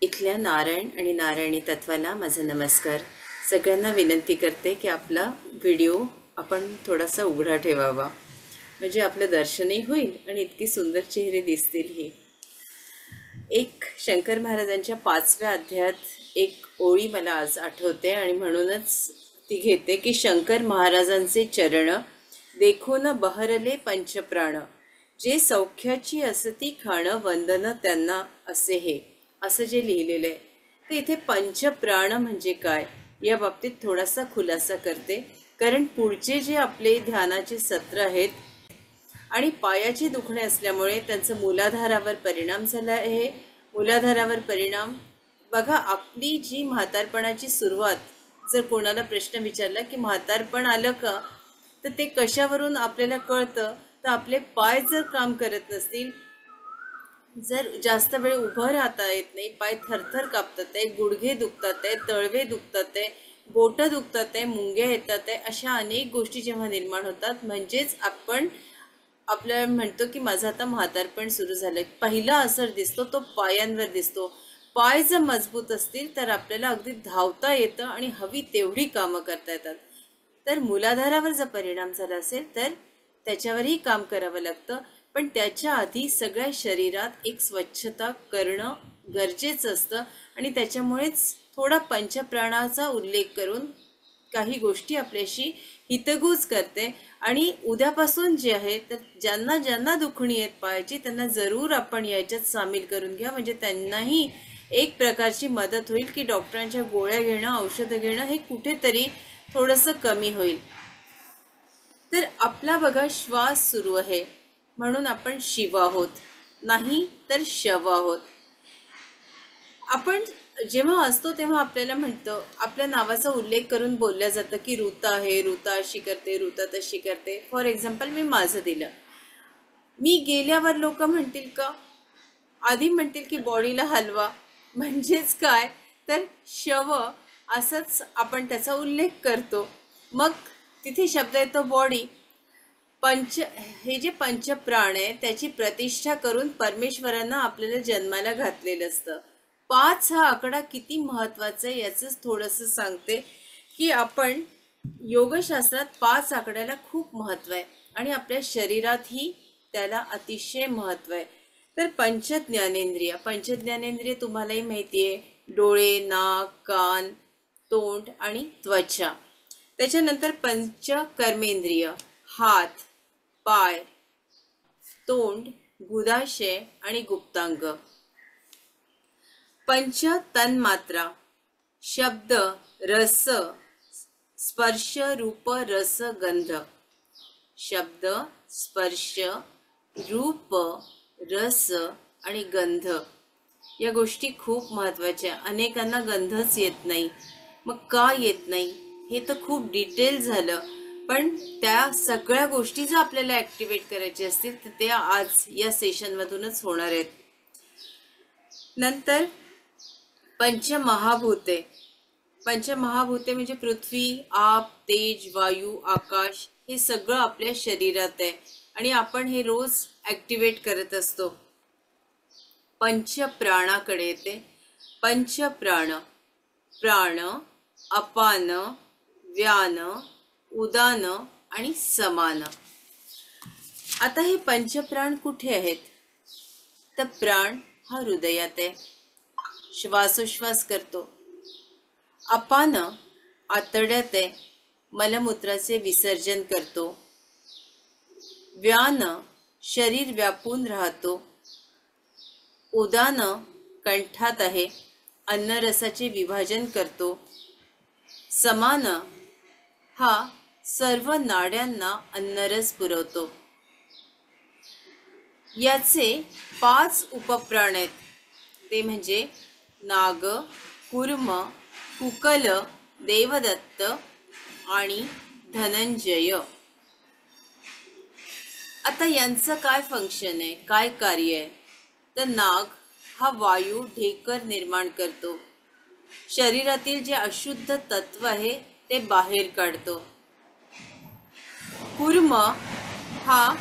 इथल्या नारायण आणि नारायणी तत्वाला माझा नमस्कार. सगळ्यांना विनंती करते की आपला व्हिडिओ आपण थोडासा उघडा ठेवावा, म्हणजे आपलं दर्शनही होईल आणि इतकी सुंदर चेहरे दिसतीलही. एक शंकर महाराजांच्या 5व्या अध्यायात एक ओळी मला आज आठवते आणि म्हणूनच ती घेते की शंकर महाराजांचे चरण देखून बहरले पंचप्राण, जे सौख्याची असती खाण वंदन त्यांना असे हे, असं जे लिहिलेलं आहे. तर इथे पंचप्राण म्हणजे काय या बाबतीत थोडासा खुलासा करते, कारण पुढचे जे आपले ध्यानाचे सत्र आहेत आणि पायाचे दुखणे असल्यामुळे त्यांचं मूलाधारावर परिणाम झाला आहे. मूलाधारावर परिणाम बघा, आपली जी म्हातारपणाची सुरुवात, जर कोणाला प्रश्न विचारला की म्हातारपण आलं का, तर ते कशावरून आपल्याला कळतं, तर आपले पाय जर काम करत नसतील, जर जास्त वेळ उभं राहता येत नाही, पाय थरथर कापतात आहे, गुडघे दुखतात आहे, तळवे दुखतात आहे, बोटं दुखतात आहे, मुंग्या येतात आहे, अशा अनेक गोष्टी जेव्हा निर्माण होतात, म्हणजेच आपण आपल्याला म्हणतो की माझं आता म्हातारपण सुरू झालं. पहिला असर दिसतो तो पायांवर दिसतो. पाय जर मजबूत असतील तर आपल्याला अगदी धावता येतं आणि हवी तेवढी कामं करता येतात. तर मूलाधारावर जर परिणाम झाला असेल तर त्याच्यावरही काम करावं लागतं, पण त्याच्या आधी सगळ्या शरीरात एक स्वच्छता करणं गरजेचं असतं आणि त्याच्यामुळेच थोडा पंचप्राणाचा उल्लेख करून काही गोष्टी आपल्याशी हितगुज करते. आणि उद्यापासून जे आहे तर ज्यांना ज्यांना दुखणी आहेत पायाची त्यांना जरूर आपण याच्यात सामील करून घ्या, म्हणजे त्यांनाही एक प्रकारची मदत होईल की डॉक्टरांच्या गोळ्या घेणं, औषधं घेणं हे कुठेतरी थोडंसं कमी होईल. तर आपला बघा श्वास सुरू आहे म्हणून आपण शिव आहोत, नाही तर शव आहोत. आपण जेव्हा असतो तेव्हा आपल्याला म्हणतं, आपल्या नावाचा उल्लेख करून बोलल्या जातं की ऋता आहे, ऋता अशी करते, ऋता तशी करते. फॉर एक्झाम्पल मी माझं दिलं, मी गेल्यावर लोक म्हणतील का, आधी म्हणतील की बॉडीला हलवा, म्हणजेच काय तर शव असंच आपण त्याचा उल्लेख करतो. मग तिथे शब्द येतो बॉडी. हे जे पंचप्राण आहे त्याची प्रतिष्ठा करून परमेश्वरांना आपल्याला जन्माला घातलेलं असतं. 5 हा आकडा किती महत्वाचा आहे याचंच थोडंसं सांगते की आपण योगशास्त्रात 5 आकड्याला खूप महत्व आहे आणि आपल्या शरीरातही त्याला अतिशय महत्व आहे. तर पंचज्ञानेंद्रिय तुम्हालाही माहिती आहे, डोळे, नाक, कान, तोंड आणि त्वचा. त्याच्यानंतर पंचकर्मेंद्रिय, हात, पाय, तोंड, गुदाशय आणि गुप्तांग. पंच तन्मात्रा, शब्द, रस, स्पर्श, रूप, रस, गंध. शब्द, स्पर्श, रूप, रस आणि गंध या गोष्टी खूप महत्त्वाच्या. अनेकांना गंधच येत नाही. मग का येत नाही हे तर खूप डिटेल झालं, पण त्या सगळ्या गोष्टी जर आपल्याला ॲक्टिवेट करायच्या असतील तर त्या आज या सेशनमधूनच होणार आहेत. नंतर पंचमहाभूते. पंचमहाभूते म्हणजे पृथ्वी, आप, तेज, वायू, आकाश हे सगळं आपल्या शरीरात आहे आणि आपण हे रोज ॲक्टिवेट करत असतो. पंचप्राणाकडे येते. पंचप्राण, प्राण, अपान, व्यान, उदान आणि समान. आता हे पंचप्राण कुठे आहेत, तर प्राण हा हृदयात आहे, श्वासोश्वास करतो. अपान आतड्यात आहे, मलमूत्राचे विसर्जन करतो. व्यान शरीर व्यापून राहतो. उदान कंठात आहे, अन्नरसाचे विभाजन करतो. समान हा सर्व नाड्यांना अन्नरस पुरवतो. याचे 5 उपप्राण आहेत, ते म्हणजे नाग, कूर्म, कुकल, देवदत्त आणि धनंजय. आता यांचं काय फंक्शन आहे, काय कार्य आहे, तर नाग हा वायू ढेकर निर्माण करतो. शरीरातील जे अशुद्ध तत्व आहे ते बाहेर काढतो. कूर्म हा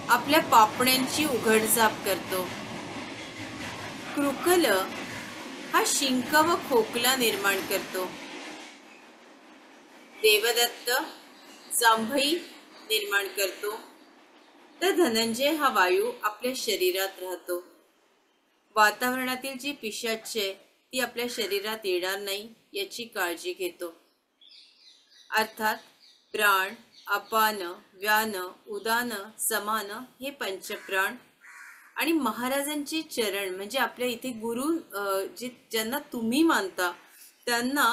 आपल्या पापण्यांची उघडझाप करतो. कुकल हा शिंक व खोकला निर्माण करतो. देवदत्त जांभई निर्माण करतो. तर धनंजय हा वायू आपल्या शरीरात राहतो. वातावरणातील जी पिशाच्चे ती आपल्या शरीरात येणार नाही याची काळजी घेतो. अर्थात प्राण, अपान, व्यान, उदान, समान हे पंचप्राण आणि महाराजांचे चरण म्हणजे आपल्या इथे गुरु जे ज्यांना तुम्ही मानता त्यांना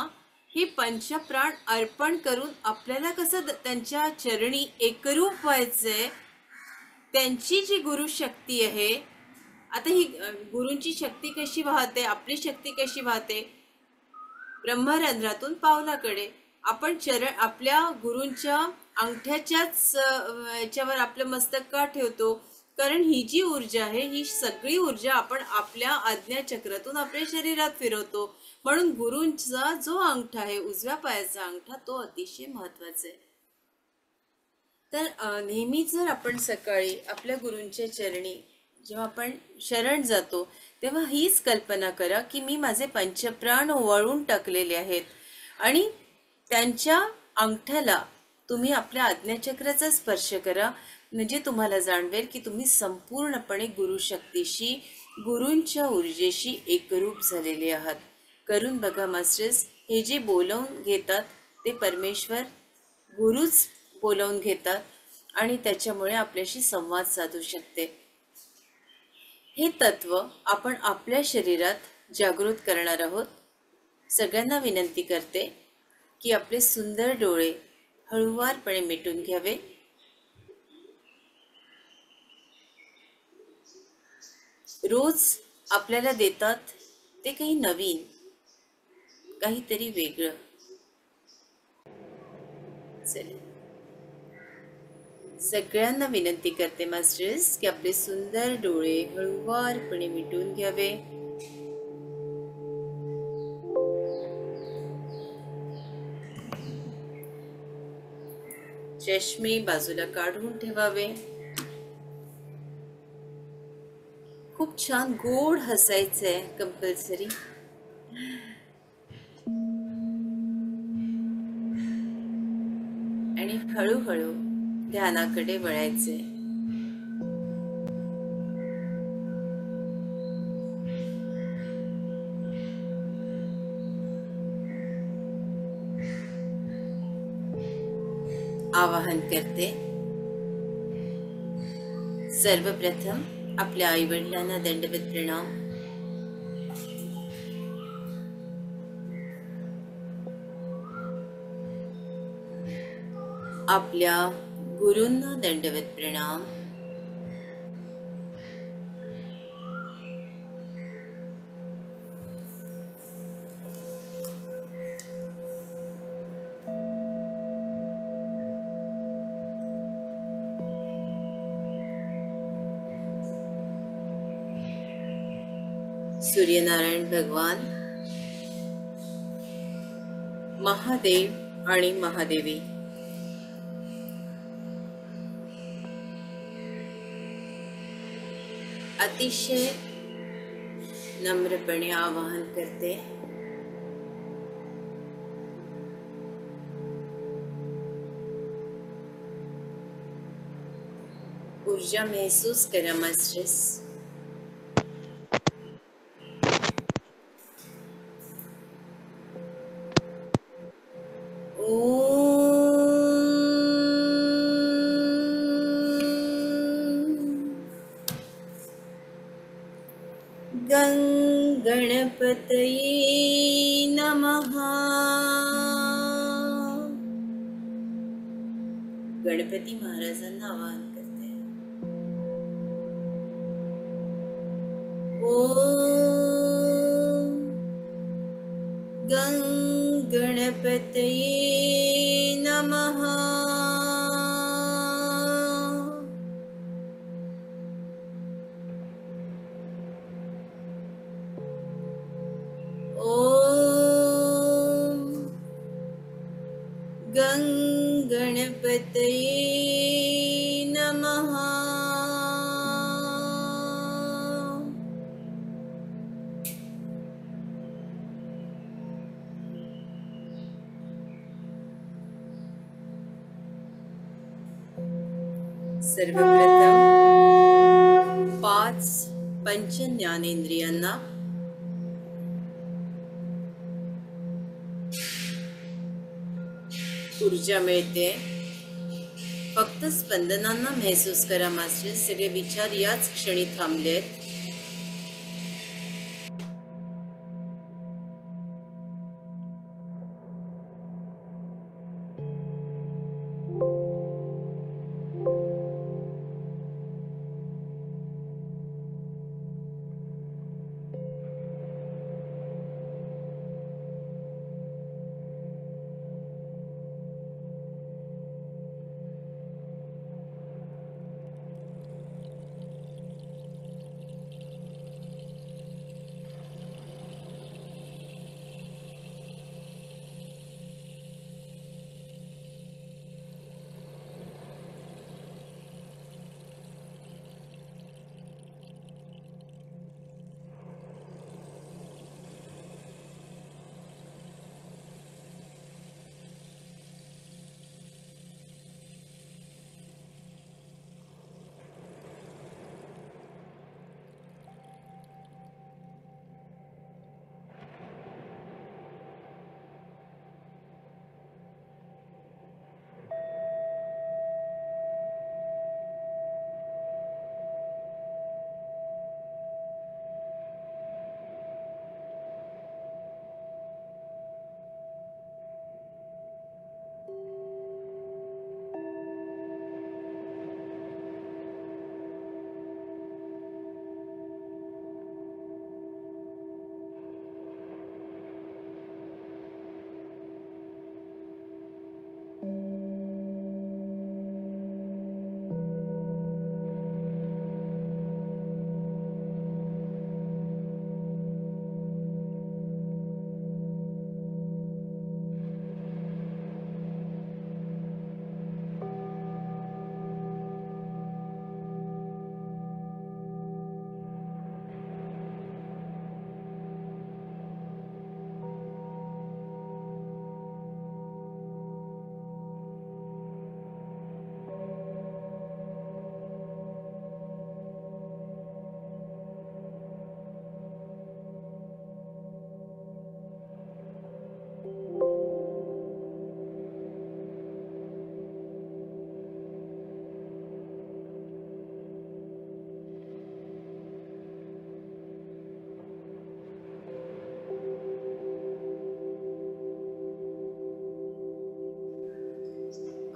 हे पंचप्राण अर्पण करून आपल्याला कसं त्यांच्या चरणी एकरूप व्हायचंय. त्यांची जी गुरुशक्ती आहे, आता ही गुरूंची शक्ती कशी वाहते, आपली शक्ती कशी वाहते, ब्रह्मरंध्रातून पावलाकडे. आपण चरण आपल्या गुरूंच्या अंगठ्याच्याच याच्यावर आपलं मस्तक का ठेवतो? कारण ही जी ऊर्जा आहे ही सगळी ऊर्जा आपण आपल्या आज्ञाचक्रातून आपल्या शरीरात फिरवतो. म्हणून गुरूंचा जो अंगठा आहे, उजव्या पायाचा अंगठा, तो अतिशय महत्वाचा आहे. तर नेहमी जर आपण सकाळी आपल्या गुरूंच्या चरणी जेव्हा आपण शरण जातो तेव्हा हीच कल्पना करा की मी माझे पंचप्राण वळून टाकलेले आहेत आणि त्यांच्या अंगठ्याला तुम्ही आपल्या आज्ञाचक्राचा स्पर्श करा. म्हणजे तुम्हाला जाणवेल की तुम्ही संपूर्णपणे गुरुशक्तीशी, गुरूंच्या ऊर्जेशी एकरूप झालेले आहात. करून बघा मास्टर्स. हे जे बोलावून घेतात ते परमेश्वर गुरुच बोलावून घेतात आणि त्याच्यामुळे आपल्याशी संवाद साधू शकते. हे तत्व आपण आपल्या शरीरात जागृत करणार आहोत. सगळ्यांना विनंती करते की आपले सुंदर डोळे हळूवारपणे मिटून घ्यावे. रोज आपल्याला देतात ते काही नवीन, काहीतरी वेगळं. चला, सगळ्यांना विनंती करते मास्टर्स की आपले सुंदर डोळे हळूवारपणे मिटून घ्यावे. चष्मे बाजूला काढून ठेवावे. खूप छान गोड हसायचंय कंपल्सरी. आणि हळूहळू ध्यानाकडे वळायचे. आवाहन करते. सर्वप्रथम आपल्या आईवडिलांना दंडवत प्रणाम. आपल्या गुरूंना दंडवत प्रणाम. सूर्यनारायण भगवान, महादेव आणि महादेवी, अतिशय नम्रपणे आवाहन करते. ऊर्जा महसूस करा मास्टर्स. गणपतये नमः. गणपती महाराजांना आवाहन करते. ओम गणपतये नमः. गणपतये नमः. सर्वप्रथम 5 पंच ज्ञानेंद्रियांना ऊर्जा मिळते. फक्त स्पंदनांना महसूस करा मास्टर. सगळे विचार याच क्षणी थांबलेत.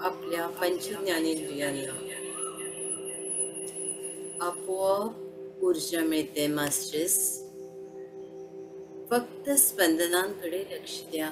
आपल्या पंच ज्ञानेंद्रियांना आपोआप ऊर्जा मिळते मास्टर्स. फक्त स्पंदनांकडे लक्ष द्या.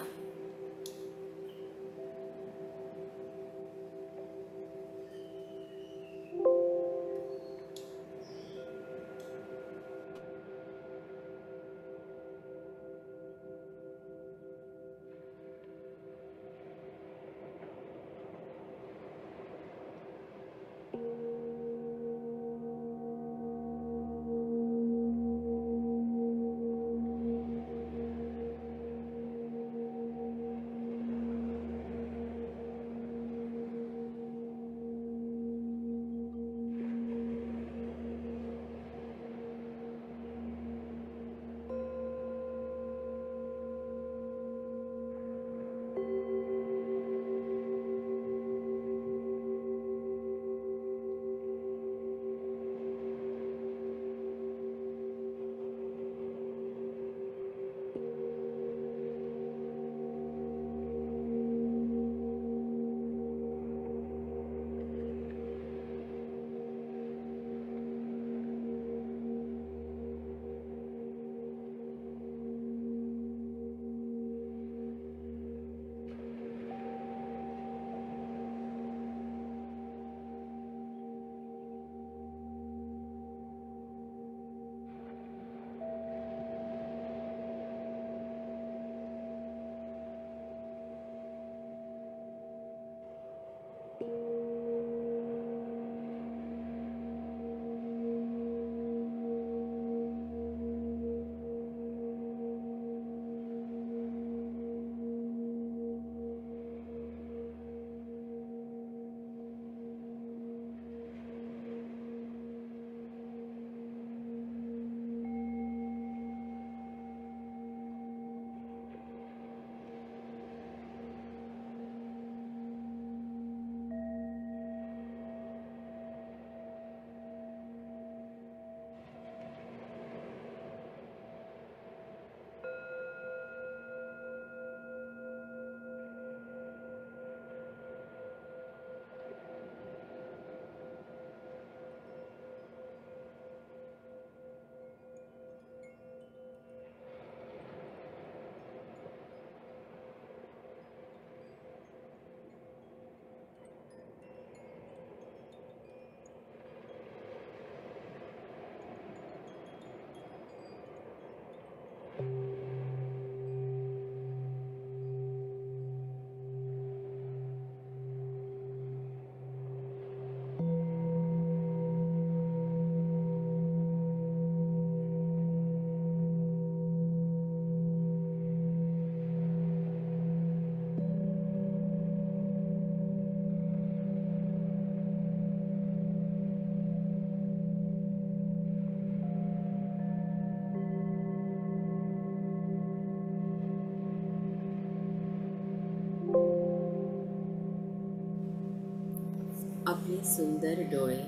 सुंदर डोळे,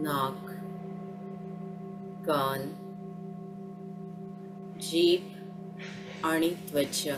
नाक, कान, जीभ आणि त्वचा.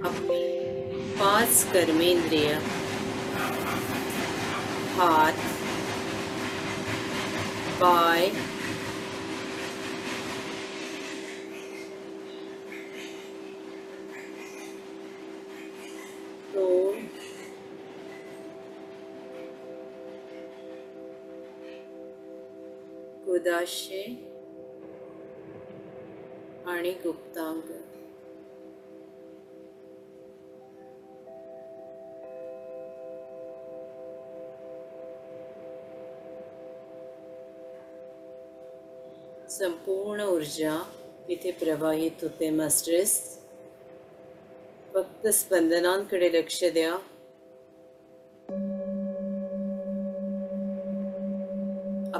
आपली 5 कर्मेंद्रिय, हात, पाय, तोंड, गुदाशय आणि गुप्तांग संपूर्ण ऊर्जा इथे प्रवाहित होते. मास्टर्स, फक्त स्पंदनांकडे लक्ष द्या.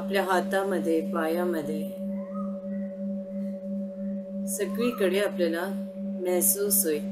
आपल्या हातामध्ये, पायामध्ये, सगळीकडे आपल्याला महसूस होईल.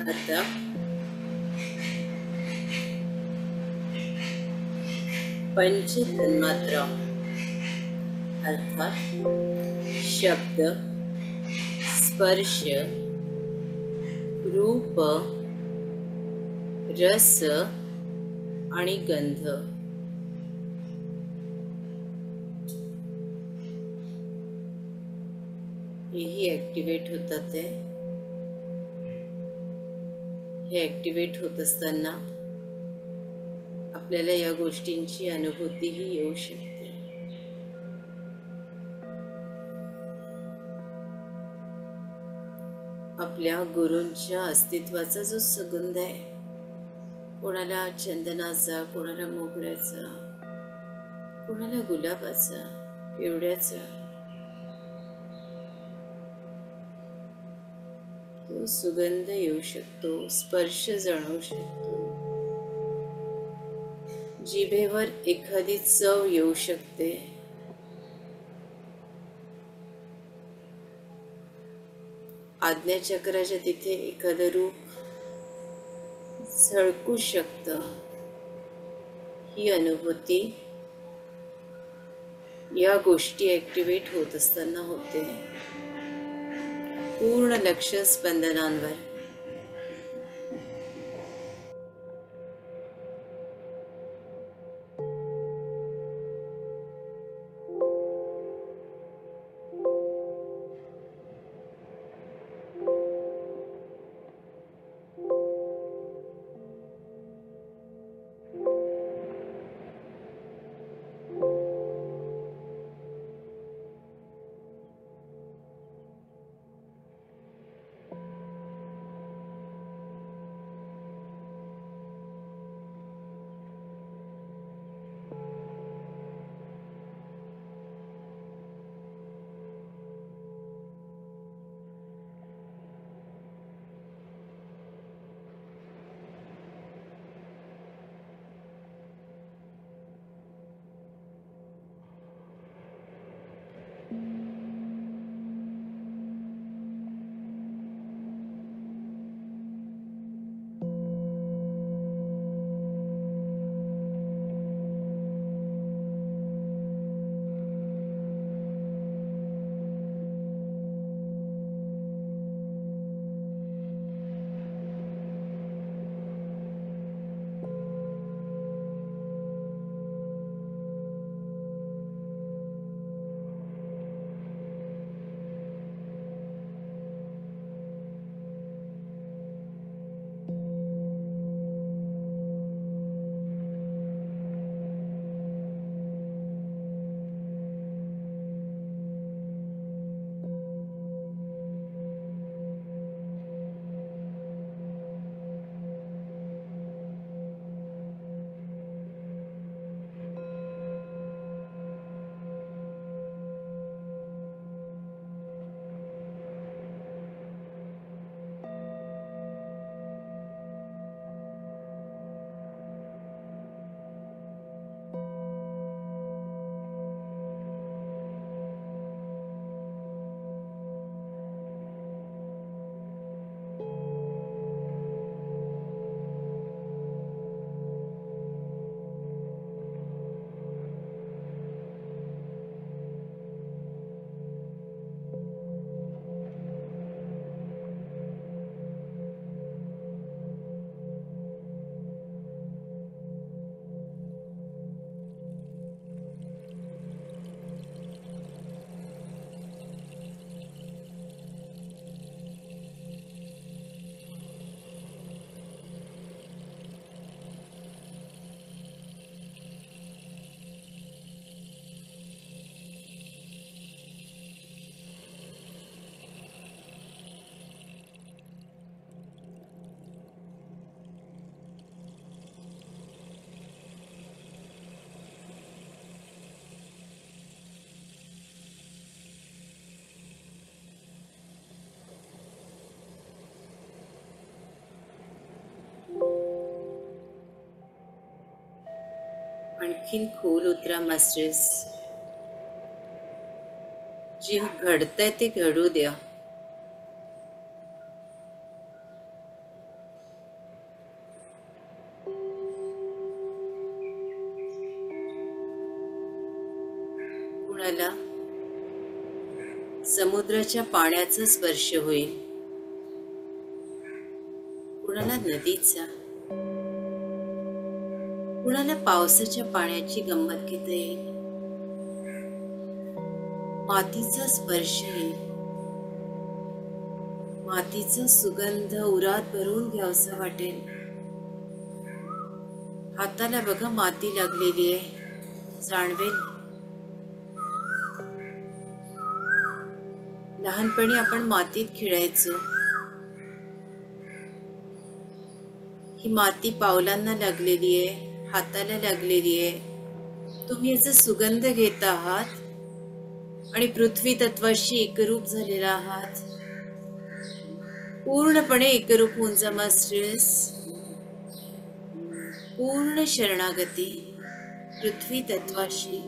आता पंच तन्मात्रा अर्थात शब्द, स्पर्श, रूप, रस आणि गंध हेही ॲक्टिवेट होतात. हे ॲक्टिवेट होत असताना आपल्याला या गोष्टींची अनुभूतीही येऊ शकते. आपल्या गुरूंच्या अस्तित्वाचा जो सुगंध आहे, कोणाला चंदनाचा, कोणाला मोगऱ्याचा, कोणाला गुलाबाचा, पिवळ्याचा, तो सुगंध येऊ शकतो, स्पर्श जाणवू शकतो, जिभेवर एखादी चव येऊ शकते. आज्ञाचक्राच्या तिथे एखादं रूप झळकू शकतं. ही अनुभूती या गोष्टी ॲक्टिवेट होत असताना होते. पूर्ण लक्ष स्पंदनांवर. आणखीन खोल उतरा मास्टर्स. जे घडतंय ते घडू द्या. समुद्राच्या पाण्याचा स्पर्श होईल, कुणाला नदीचा, कुणाला पावसाच्या पाण्याची गंमत घेता येईल, मातीचा स्पर्श येईल, मातीचा सुगंध उरात भरून घ्यावासा वाटेल. हाताला बघा माती लागलेली आहे, जाणवेल. लहानपणी आपण मातीत खेळायचो. ही माती पावलांना लागलेली आहे, हाताला लागलेली आहे. तुम्ही याचा सुगंध घेत आहात आणि पृथ्वी तत्वाशी एकरूप झालेला आहात. पूर्णपणे एकरूप होऊन जा मास्टर्स. पूर्ण शरणागती पृथ्वी तत्वाशी.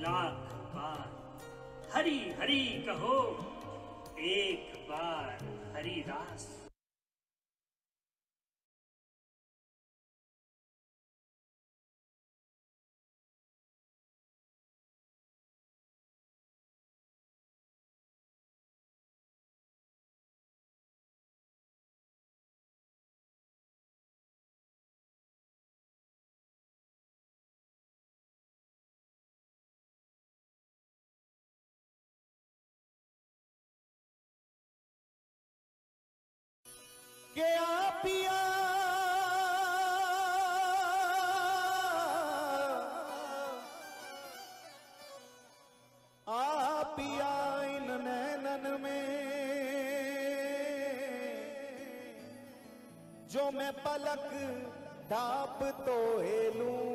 लाख बार हरि हरि कहो, एक बार हरिदास। के आ पिया इन नैनन में, जो मैं पलक ढाप तो हेलूं,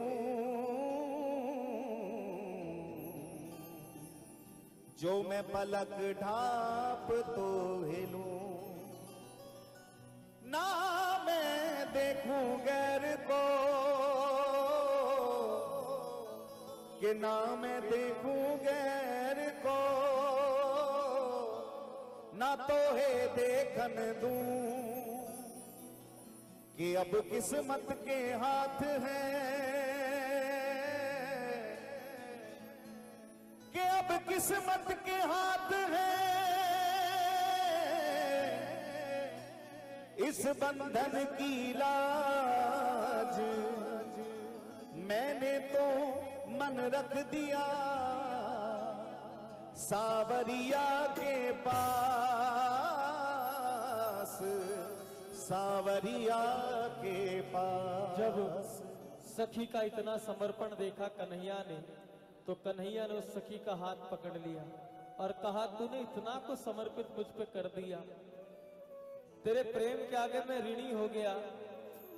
जो मैं पलक ढाप तो हेलूं, ना मैं देखूं गैर को, कि ना मैं देखूं गैर को, ना तो है देखन दूं, कि अब किस्मत के हाथ है, कि अब किस्मत के हाथ है, इस बंधन की लाज मैंने तो मन रख दिया सावरिया के पास, सावरिया के पास। जब सखी का इतना समर्पण देखा कन्हैया ने, तो कन्हैया ने उस सखी का हाथ पकड़ लिया और कहा, तूने इतना को समर्पित मुझ पे कर दिया, तेरे प्रेम के आगे मैं ऋणी हो गया,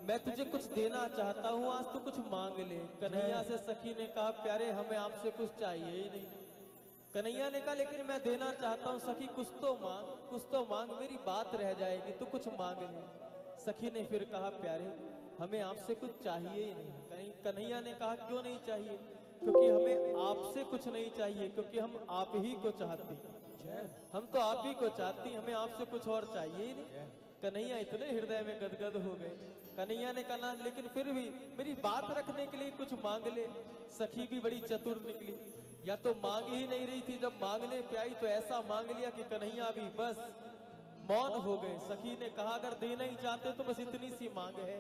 मैं तुझे कुछ देना चाहता हूँ, आज तू कुछ मांग ले। कन्हैया से सखी ने कहा, प्यारे हमें आपसे कुछ चाहिए ही नहीं। कन्हैया ने कहा, लेकिन मैं देना चाहता हूँ। सखी कुछ तो मांग, कुछ तो मांग, मेरी बात रह जाएगी, तू कुछ मांग ले। सखी ने फिर कहा, प्यारे हमें आपसे कुछ चाहिए ही नहीं। कन्हैया ने कहा, क्यों नहीं चाहिए? क्योंकि हमें आपसे कुछ नहीं चाहिए, क्योंकि हम आप ही को चाहते हैं, हम तो आप ही को चाहती, हमें आपसे कुछ और चाहिए ही नहीं। कन्हैया इतने हृदय में गदगद हो गए। कन्हैया ने कहा, लेकिन फिर भी मेरी बात रखने के लिए कुछ मांग ले। सखी भी बड़ी चतुर निकली, या तो मांग ही नहीं रही थी, जब मांगने पे आई तो ऐसा मांग लिया कि कन्हैया भी बस मौन हो गए। सखी ने कहा, अगर देना ही चाहते तो बस इतनी सी मांग है।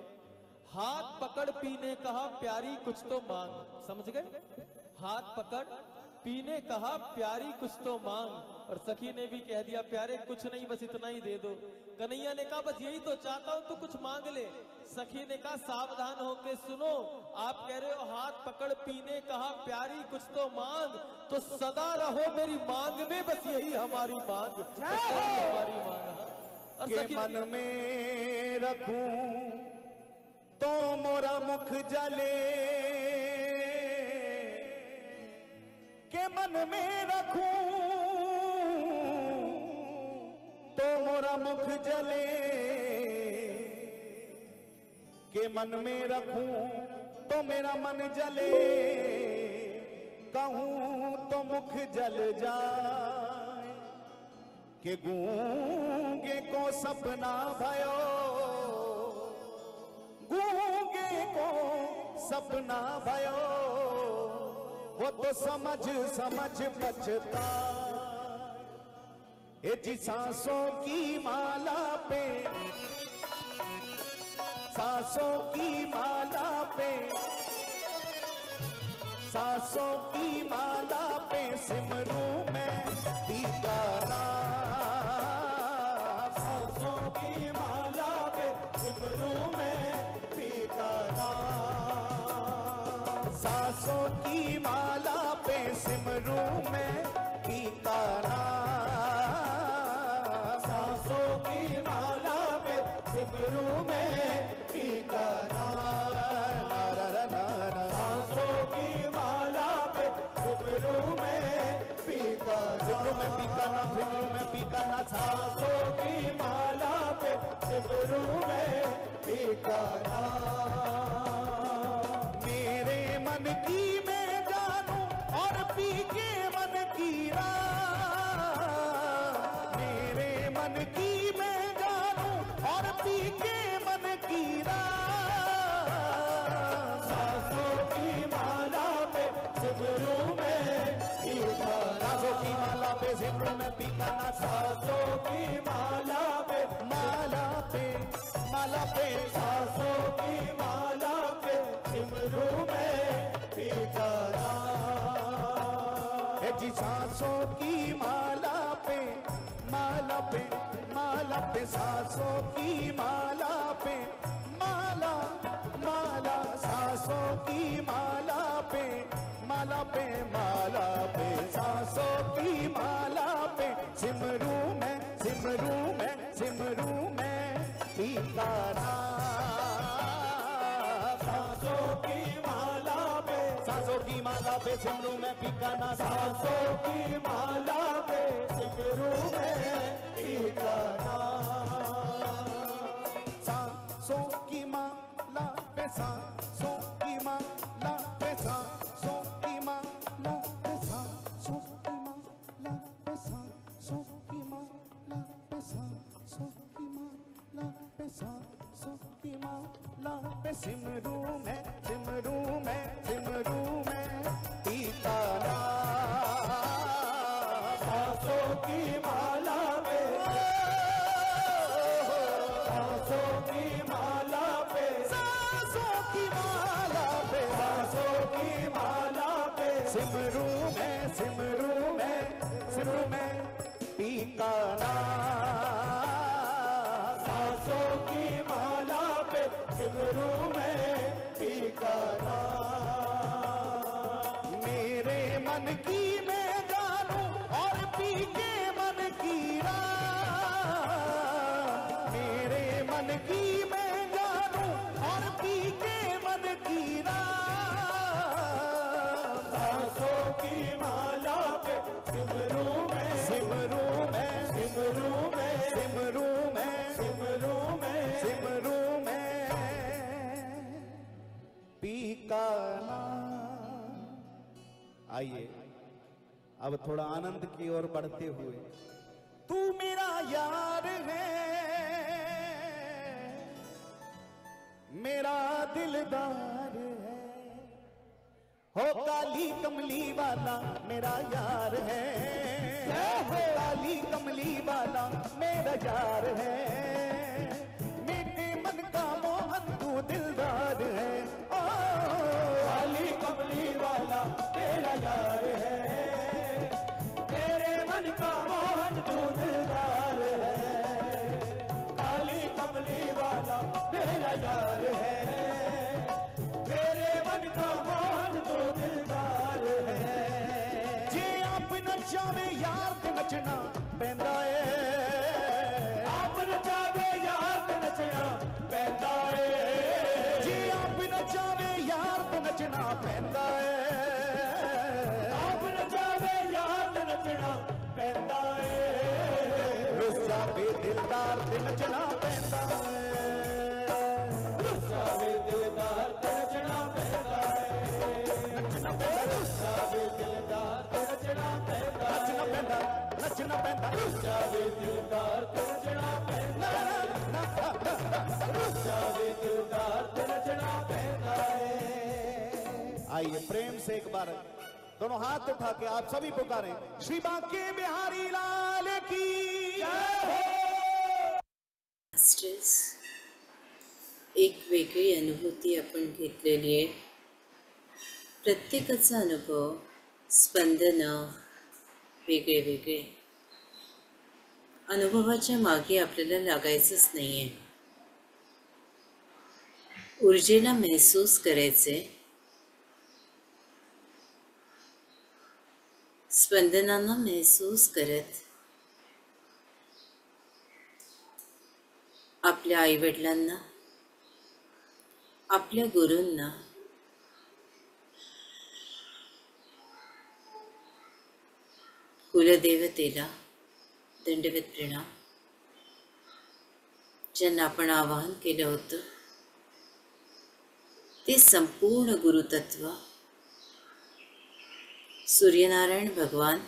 हाथ पकड़ पीने कहा, प्यारी कुछ तो मांग। समझ गए? हाथ पकड़ पीने कहा, प्यारी कुछ तो मांग। और सखी ने भी कह दिया, प्यारे कुछ नहीं, बस इतना ही दे दो। कन्हैया ने कहा, बस यही तो चाहता हूं, तू कुछ मांग ले। सखी ने कहा, सावधान होके सुनो, आप कह रहे हो हाथ पकड़ पीने कहा, प्यारी कुछ तो मांग, तो सदा रहो मेरी मांग में, बस यही हमारी मांग, हमारी मांग। और के मन में रखूं तो मोरा मुख जले, के मन में रखूं तो मोरा मुख जले, के मन में रखूं तो मेरा मन जले, कहूं तो मुख जल जाए, के गूंगे को सपना भयो, गूंगे को सपना भयो, वो तो समझ समझ बचता। ये जी सांसों की माला पे, सांसों की माला पे, सांसों की माला पे सिमरू मैं दीदारा, सांसों की माला पे सिमरू मैं दीदारा, सांसों की माला पे सिमरू मैं दीदारा, सांसों की माला पे सिमरू मैं दीदारा, सांसों की माला पे सिमरू मैं दीदारा, में पीकाना, फिक्र में पीकाना, सांसों की माला पे सिमरू में पीकाना, मेरे मन की मैं जानू और पी जी सांसों की माला पे माला पे माला पे सांसों की माला पे माला माला सांसों की माला पे माला पे माला पे सांसों की माला पे सिमरू में सिमरू में सिमरू में पीता सांसों की माला पे सिमरू में पीकाना सांसों की माला पे सिमरू में पीकाना सांसों की माला पे सांसों की माला पे सांसों की माला पे सांसों की माला पे सांसों की माला पे सांसों की माला पे सांसों की माला पे सिमरू में सिमरू में सिमरू में पीकाना सांसों की माला पे सांसों की माला पे सांसों की माला पे सांसों की माला पे सिमरू में सिमरू में सिमरू में पीकाना सांसों की माला पे सिमरू में पीकाना मेरे मन की मैं जानूं और पी के मन की राह मेरे मन की मैं जानूं और पी के मन की राह सांसों की माला पे सिमरू में सिमरू में सिमरू में सिमरू में सिमरू में सिमरू में पीकाना। आइए अब थोड़ा आनंद की ओर बढ़ते हुए तू मेरा यार है मेरा दिलदार है हो काली कमली वाला मेरा यार है हो काली कमली वाला मेरा यार है मेरे मन का मोहन तू दिलदार है ओ काली कमली वाला मेरा यार है मेरे मन का मोहन तू दिलदार है काली कमली वाला मेरा यार है मेरे मन का मोहन तू दिलदार है जे आप नचावे यार ते नचना पैंदा है आप नचावे यार ते नचना पैंदा है जे आप नचावे यार ते नचना पैंदा है आप नचावे यार ते नचना पैंदा है रुस्सा बे दिलदार ते नचना पैंदा है रुस्सा बे दिलदार ते नचना पैंदा है नचना पैंदा रुस्सा बे दिलदार ते नचना पैंदा नचना पैंदा नचना पैंदा रुस्सा बे दिलदार ते नचना पैंदा रुस्सा बे दिलदार ते नचना पैंदा है। आइए प्रेम से एक बार दोनों हाथ उठा के आप सभी पुकारें श्री बांके बिहारी लाल की जय हो। मास्टर्स, एक वेगळी अनुभूती आपण घेतलेली आहे. प्रत्येकाचा अनुभव स्पंदनं वेगळे वेगळे. अनुभवाच्या मागे आपल्याला लागायचंच नाही आहे. ऊर्जेला महसूस करायचे, स्पंदनांना महसूस करत आपल्या आईवडिलांना, आपल्या गुरूंना, कुलदेवतेला दंडवत प्रणाम. ज्यांना आपण आवाहन केलं होतं ते संपूर्ण गुरुतत्व सूर्यनारायण भगवान,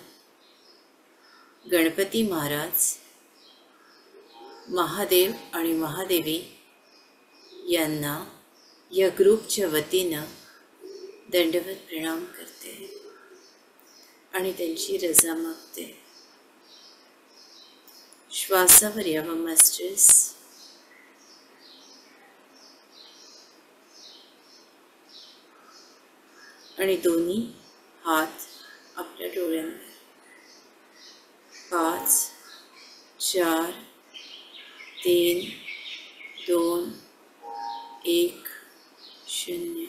गणपती महाराज, महादेव आणि महादेवी यांना या ग्रुपच्या वतीनं दंडवत प्रणाम करते आणि त्यांची रजा मागते. श्वासावर यावं मास्टर्स. आणि दोन्ही हात आपल्या डोळ्यांवर. 5 4 3 2 1 0.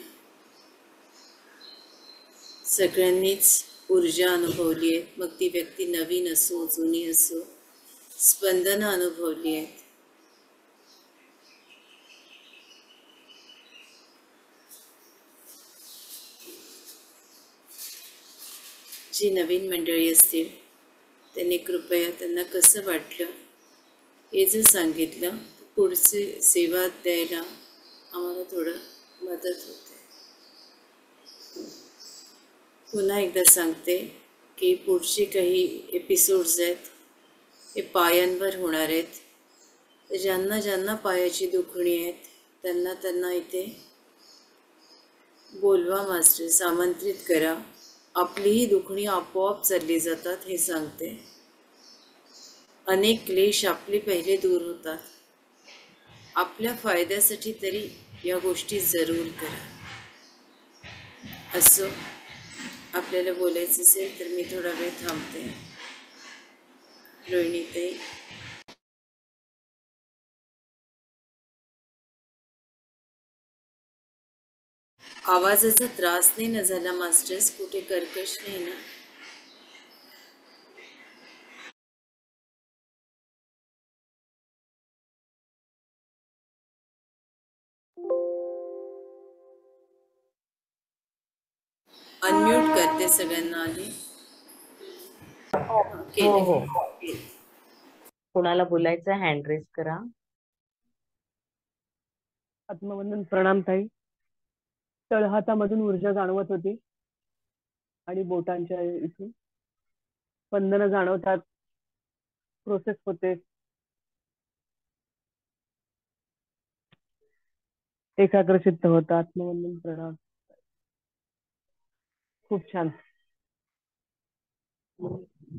सगळ्यांनीच ऊर्जा अनुभवली आहे. मग ती व्यक्ती नवीन असो जुनी असो, स्पंदनं अनुभवली आहेत. जी नवीन मंडळी असतील त्यांनी कृपया त्यांना कसं वाटलं हे जर सांगितलं तर पुढची सेवा द्यायला आम्हाला थोडं मदत होते. पुन्हा एकदा सांगते की पुढचे काही एपिसोड्स आहेत हे पायांवर होणार आहेत. तर ज्यांना ज्यांना पायाची दुखणी आहेत त्यांना इथे बोलवा मास्टर्स, आमंत्रित करा. आपलीही दुखणी आपोआप चालली जातात हे सांगते. अनेक क्लेश आपले पहिले दूर होतात. आपल्या फायद्यासाठी तरी या गोष्टी जरूर करा. असं आपल्याला बोलायचं असेल तर मी थोडा वेळ थांबते. रोहिणीताई, आवाजाचा त्रास नाही ना झाला मास्टर्स? कुठे कर्कश नाही ना? अनम्यूट करते सगळ्यांना आधी. हो. केले. कोणाला बोलायचं हँड रेस करा. आत्मवंदन. प्रणाम ताई. तळहातामधून ऊर्जा जाणवत होती आणि बोटांच्या इथून स्पंदनं जाणवतात. प्रोसेस होते. एकाग्रचित्त होतं. आत्मवंदन. प्रणाम. खूप छान.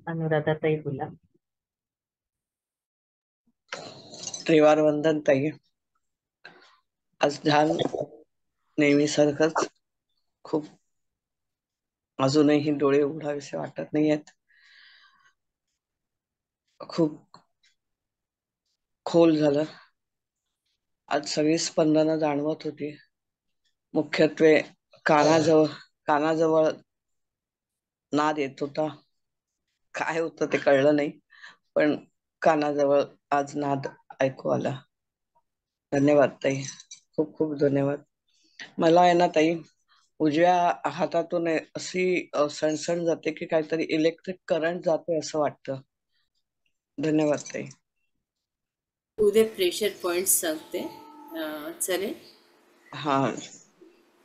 अनुराधाताई बोला. त्रिवार वंदन ताई. आज ध्यान नेहमीसारखंच खूप अजूनही डोळे उघडावेसे वाटत नाहीयेत. खूप खोल झालं. आज सगळी स्पंदनं जाणवत होती. मुख्यत्वे कानाजवळ नाद येत होता. काय होतं ते कळलं नाही, पण कानाजवळ आज नाद ऐकू आला. धन्यवाद ताई, खूप खूप धन्यवाद. मला आहे ना ताई, उजव्या हातातून अशी सणसण जाते की काहीतरी इलेक्ट्रिक करंट जाते असं वाटतं. धन्यवाद ताई. उद्या प्रेशर पॉइंट सांगते. चालेल? हा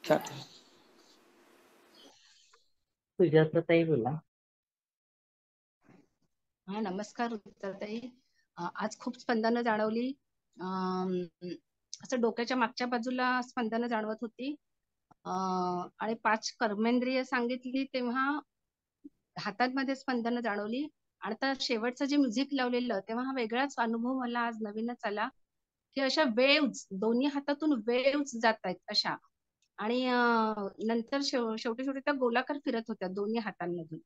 चालेल. सुजाताताई बोला. हा, नमस्कार उत्तरताई. आज खूप स्पंदनं जाणवली. असं डोक्याच्या मागच्या बाजूला स्पंदनं जाणवत होती. आणि 5 कर्मेंद्रिय सांगितली तेव्हा हातांमध्ये स्पंदनं जाणवली. आणि आता शेवटचं जे म्युझिक लावलेलं तेव्हा हा वेगळाच अनुभव मला आज नवीनच आला की अशा वेव्स दोन्ही हातातून वेव्स जात आहेत अशा. आणि नंतर शेवटी शेवटी त्या गोलाकार फिरत होत्या दोन्ही हातांमधून.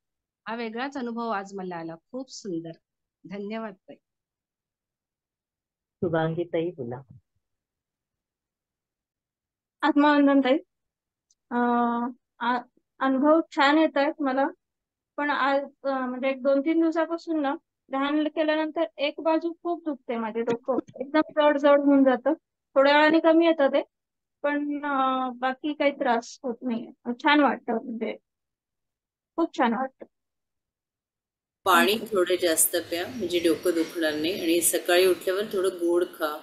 हा वेगळाच अनुभव आज मला आला. खूप सुंदर. धन्यवाद ताई. शुभांगीताई बोला. आत्मवंदन ताई. अनुभव छान येत आहेत मला, पण आज म्हणजे 1-2-3 दिवसापासून ना ध्यान केल्यानंतर एक बाजू खूप दुखते. माझे डोकं एकदम जड जड होऊन जातं. थोड्या वेळाने कमी येतं ते, पण बाकी काही त्रास होत नाही. छान वाटतं, म्हणजे खूप छान वाटतं. पाणी थोडं जास्त प्या म्हणजे डोकं दुखणार नाही. आणि सकाळी उठल्यावर थोडं गोड खा.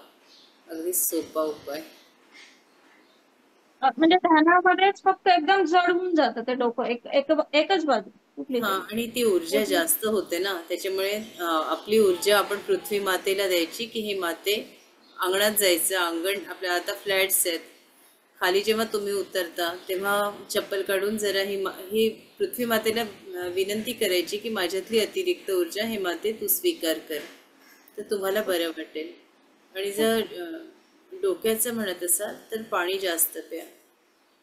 अगदी सोपा उपाय. म्हणजे ध्यानामध्येच फक्त एकदम जड होऊन जातं ते डोकं, एकच बाजू कुठली हा, तरी. आणि ती ऊर्जा जास्त होते ना, त्याच्यामुळे आपली ऊर्जा आपण पृथ्वी मातेला द्यायची की हे माते, अंगणात जायचं. अंगण आपल्या आता फ्लॅट्स आहेत. खाली जेव्हा तुम्ही उतरता तेव्हा चप्पल काढून जरा ही पृथ्वी मातेला विनंती करायची की माझ्यातली अतिरिक्त ऊर्जा हे माते तू स्वीकार कर, तर तुम्हाला बरं वाटेल. आणि जर डोक्याचं म्हणत असाल तर पाणी जास्त प्या.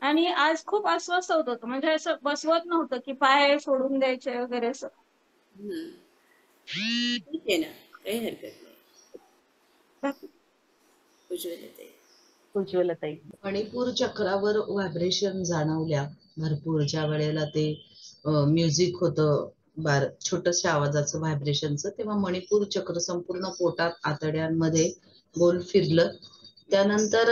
आणि आज खूप अस्वस्थ होत होतं, म्हणजे असं बसवत नव्हतं की पाय सोडून द्यायचे वगैरे असं. हम्म. ठीक आहे ना, काही हरकत नाही. बाकी उज्ज्वलताई. उज्ज्वलताई. मणिपूर चक्रावर व्हायब्रेशन जाणवल्या भरपूर. ज्या वेळेला ते म्युझिक होतं छोटशा आवाजाचं व्हायब्रेशनचं, तेव्हा मणिपूर चक्र संपूर्ण पोटात आतड्यांमध्ये गोल फिरलं. त्यानंतर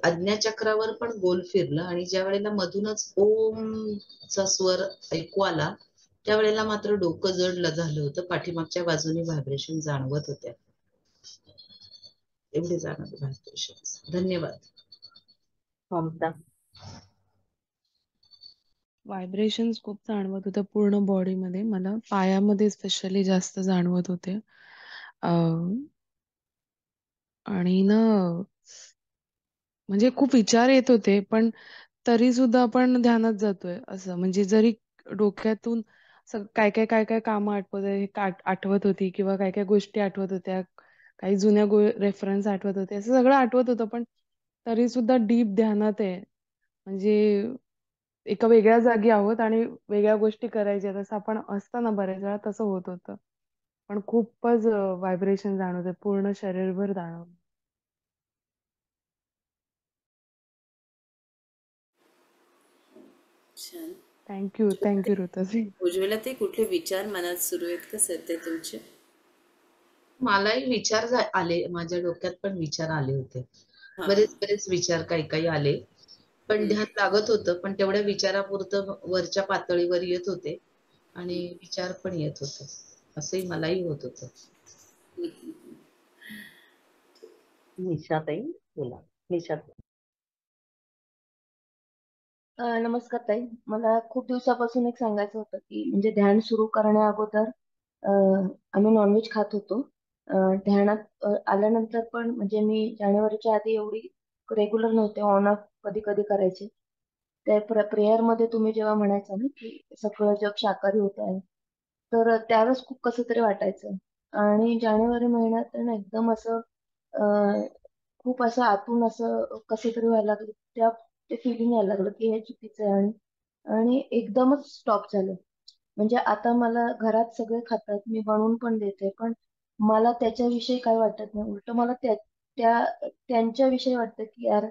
आज्ञाचक्रावर पण गोल फिरलं आणि ज्या वेळेला मधूनच ओमचा स्वर ऐकू आला त्यावेळेला मात्र डोकं जड झालं होतं. पाठीमागच्या बाजूने व्हायब्रेशन जाणवत होत्या. एवढे जाणवले व्हायब्रेशन. धन्यवाद. ममता. व्हायब्रेशन्स खूप जाणवत होत्या पूर्ण बॉडीमध्ये. मला पायामध्ये स्पेशली जास्त जाणवत होते. आणि ना म्हणजे खूप विचार येत होते, पण तरी सुद्धा आपण ध्यानात जातोय असं. म्हणजे जरी डोक्यातून काय काय काय काय कामं आठवत होती किंवा काय काय गोष्टी आठवत होत्या, काही जुन्या रेफरन्स आठवत होते, असं सगळं आठवत होतं, पण तरी सुद्धा डीप ध्यानात आहे. म्हणजे एका वेगळ्या जागी आहोत आणि वेगळ्या गोष्टी करायच्या, तसं आपण असतं ना बऱ्याच वेळा, तसं होत होतं. पण खूपच व्हायब्रेशन जाणवते, पूर्ण शरीरभर जाणवत. छान. थँक्यू ऋताजी. उज्ज्वलताई, कुठले विचार मनात सुरू आहेत का सध्या तुमचे? मलाही विचार आले, माझ्या डोक्यात पण विचार आले होते. हा. बरेच विचार काही आले, पण ध्यान लागत होतं. पण तेवढ्या विचारापुरतं वरच्या पातळीवर येत होते आणि विचार पण येत होते. असंही मलाही होत होतं. निशाताई बोला. निशाताई. नमस्कार ताई. मला खूप दिवसापासून एक सांगायचं होतं की म्हणजे ध्यान सुरू करण्या अगोदर आम्ही नॉनव्हेज खात होतो. ध्यानात आल्यानंतर पण म्हणजे मी जानेवारीच्या आधी एवढी रेग्युलर नव्हते, ऑन ऑफ कधी कधी करायचे. त्या प्रेयर मध्ये तुम्ही जेव्हा म्हणायचं ना की सगळं जग शाकाहारी होत आहे, तर त्यावेळेस खूप कसं तरी वाटायचं. आणि जानेवारी महिन्यात ना एकदम असं खूप असं आतून असं कसं तरी व्हायला लागलं. ते फिलिंग यायला लागलं की हे चुकीचं आहे. आणि एकदमच स्टॉप झालं. म्हणजे आता मला घरात सगळे खातात, मी बनवून पण देते, पण मला त्याच्याविषयी काय वाटत नाही. उलट मला त्यांच्याविषयी वाटतं की यार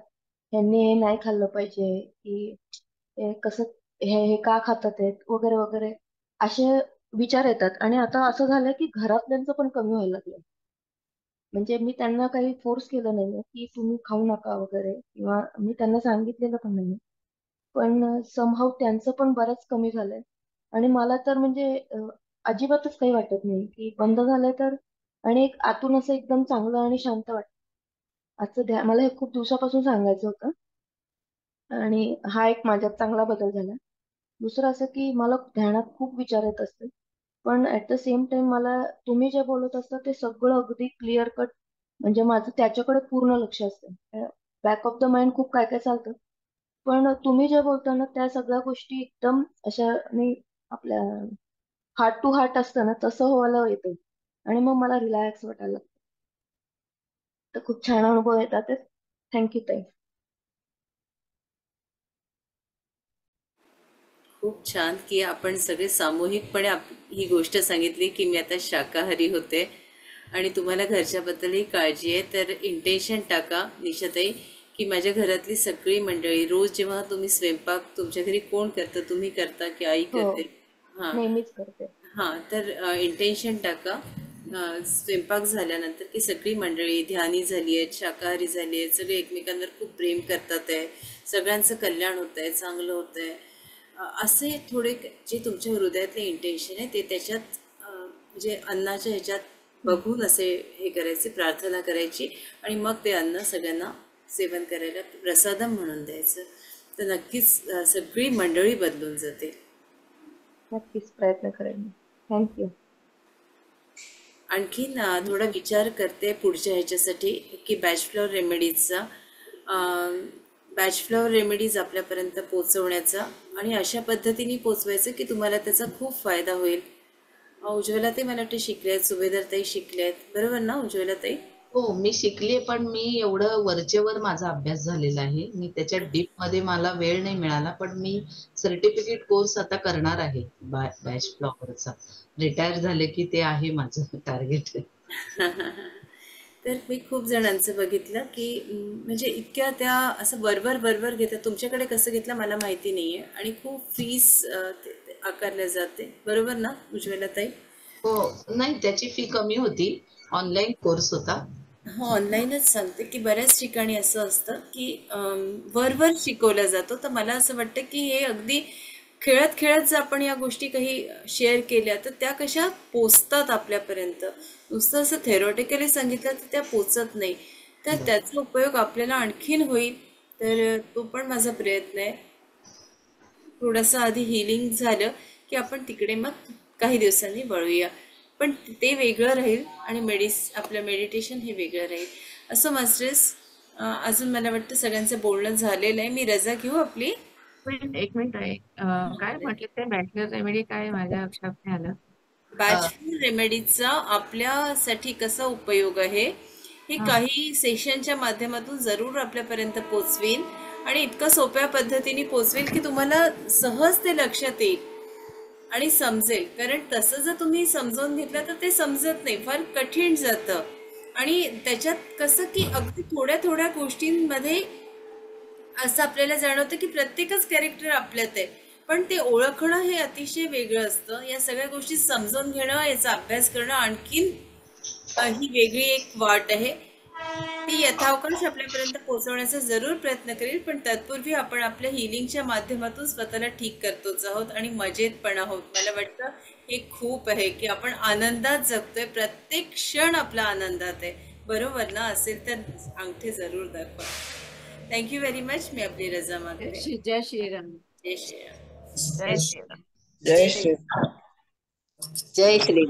ह्यांनी हे नाही खाल्लं पाहिजे, की हे कसं हे का खातात आहेत वगैरे वगैरे असे विचार येतात. आणि आता असं झालंय की घरातल्यांचं पण कमी व्हायला लागलं. म्हणजे मी त्यांना काही फोर्स केलं नाहीये की तुम्ही खाऊ नका वगैरे, किंवा मी त्यांना सांगितलेलं पण नाही. पण समहाऊ त्यांचं पण बरंच कमी झालंय. आणि मला तर म्हणजे अजिबातच काही वाटत नाही की बंद झालंय तर. आणि एक आतून असं एकदम चांगलं आणि शांत वाटतं. आजचं मला हे खूप दिवसापासून सांगायचं होतं. आणि हा एक माझ्यात चांगला बदल झाला. दुसरं असं की मला ध्यानात खूप विचार येत असते, पण ऍट द सेम टाइम मला तुम्ही जे बोलत असता ते सगळं अगदी क्लिअर कट, म्हणजे माझं त्याच्याकडे पूर्ण लक्ष असतं. बॅक ऑफ द माइंड खूप काय काय चालतं, पण तुम्ही जे बोलता ना त्या सगळ्या गोष्टी एकदम अशा आणि आपल्या हार्ट टू हार्ट असतं ना तसं व्हायला येतं. आणि मग मला रिलॅक्स वाटायला लागतं. तर खूप छान अनुभव येतात. थँक्यू ताई. खूप छान की आपण सगळे सामूहिकपणे ही गोष्ट सांगितली की मी आता शाकाहारी होते आणि तुम्हाला घरच्याबद्दलही काळजी आहे. तर इंटेन्शन टाका निशाताई की माझ्या घरातली सगळी मंडळी, रोज जेव्हा तुम्ही स्वयंपाक तुमच्या घरी कोण करतं, तुम्ही करता की आई हो, करते? हां नेहमीच करते. हां, तर इंटेन्शन टाका स्वयंपाक झाल्यानंतर की सगळी मंडळी ध्यानी झाली आहेत, शाकाहारी झाली आहेत, सगळे एकमेकांवर खूप प्रेम करतात आहे, सगळ्यांचं कल्याण होतं आहे, चांगलं होतं आहे. असे थोडे जे तुमच्या हृदयातले इंटेन्शन आहे ते त्याच्यात म्हणजे अन्नाच्या ह्याच्यात बघून असे हे करायचे, प्रार्थना करायची आणि मग ते अन्न सगळ्यांना सेवन करायला प्रसादम म्हणून द्यायचं. तर नक्कीच सगळी मंडळी बदलून जाते. नक्कीच प्रयत्न करेन. थँक्यू. आणखीन थोडा विचार करते पुढच्या ह्याच्यासाठी की बॅच फ्लॉवर रेमेडीज आपल्यापर्यंत पोचवण्याचा आणि अशा पद्धतीने पोचवायचं की तुम्हाला त्याचा खूप फायदा होईल. उज्ज्वलाताई मला वाटतं शिकल्या आहेत, सुभेदारताई शिकल्या आहेत, बरोबर ना उज्ज्वलाताई? हो, मी शिकले, पण मी एवढं वरचेवर माझा अभ्यास झालेला आहे. मी त्याच्या डीप मध्ये मला वेळ नाही मिळाला, पण मी सर्टिफिकेट कोर्स आता करणार आहे बॅच फ्लॉवरचा. रिटायर झाले की ते आहे माझं टार्गेट. तर मी खूप जणांचं बघितलं की म्हणजे इतक्या त्या असं वरवर घेतात. तुमच्याकडे कसं घेतलं मला माहिती नाहीये आणि खूप फीस आकारल्या जाते, बरोबर ना उज्ज्वला ताई? हो, नाही त्याची फी कमी होती. ऑनलाईन कोर्स होता. हो, ऑनलाईनच सांगते की बऱ्याच ठिकाणी असं असतं की वरवर शिकवला जातो. तर मला असं वाटतं की हे अगदी खेळत खेळत जर आपण या गोष्टी काही शेअर केल्या तर त्या कशा पोचतात आपल्यापर्यंत. नुसतं असं थेरॉटिकली सांगितलं तर त्या पोचत नाही. तर त्याचा उपयोग आपल्याला आणखीन होईल, तर तो पण माझा प्रयत्न आहे. थोडंसं आधी हिलिंग झालं की आपण तिकडे मग काही दिवसांनी वळूया, पण ते वेगळं राहील आणि आपलं मेडिटेशन हे वेगळं राहील. असं मास्टर्स, अजून मला वाटतं सगळ्यांचं बोलणं झालेलं आहे. मी रजा घेऊ आपली. एक मिनिट आहे. काय म्हटलं ते बॅचलर रेमेडी काय माझ्या लक्षात नाही आलं. बॅचलर रेमेडीचा आपल्यासाठी कसा उपयोग आहे हे काही सेशनच्या माध्यमातून जरूर आपल्यापर्यंत पोचवीन आणि इतकं सोप्या पद्धतीने पोचवेल की तुम्हाला सहज ते लक्षात येईल आणि समजेल. कारण तसं जर तुम्ही समजावून घेतलं तर ते समजत नाही, फार कठीण जातं. आणि त्याच्यात कसं की अगदी थोड्या थोड्या गोष्टींमध्ये असं आपल्याला जाणवतं की प्रत्येकच कॅरेक्टर आपल्यात आहे, पण ते ओळखणं हे अतिशय वेगळं असतं. या सगळ्या गोष्टी समजून घेणं, याचा अभ्यास करणं आणखीन ही वेगळी एक वाट आहे. ती यथावकाश आपल्यापर्यंत पोहोचवण्याचा जरूर प्रयत्न करेल, पण तत्पूर्वी आपण आपल्या हिलिंगच्या माध्यमातून स्वतःला ठीक करतोच आहोत आणि मजेत पण आहोत. मला वाटतं हे खूप आहे की आपण आनंदात जगतोय, प्रत्येक क्षण आपला आनंदात आहे, बरोबर ना? असेल तर अंगठे जरूर दाखवा. Thank you very much. मी आपली रजा मागते. जय श्रीराम. जय श्रीराम. जय श्रीराम. जय श्री जय श्री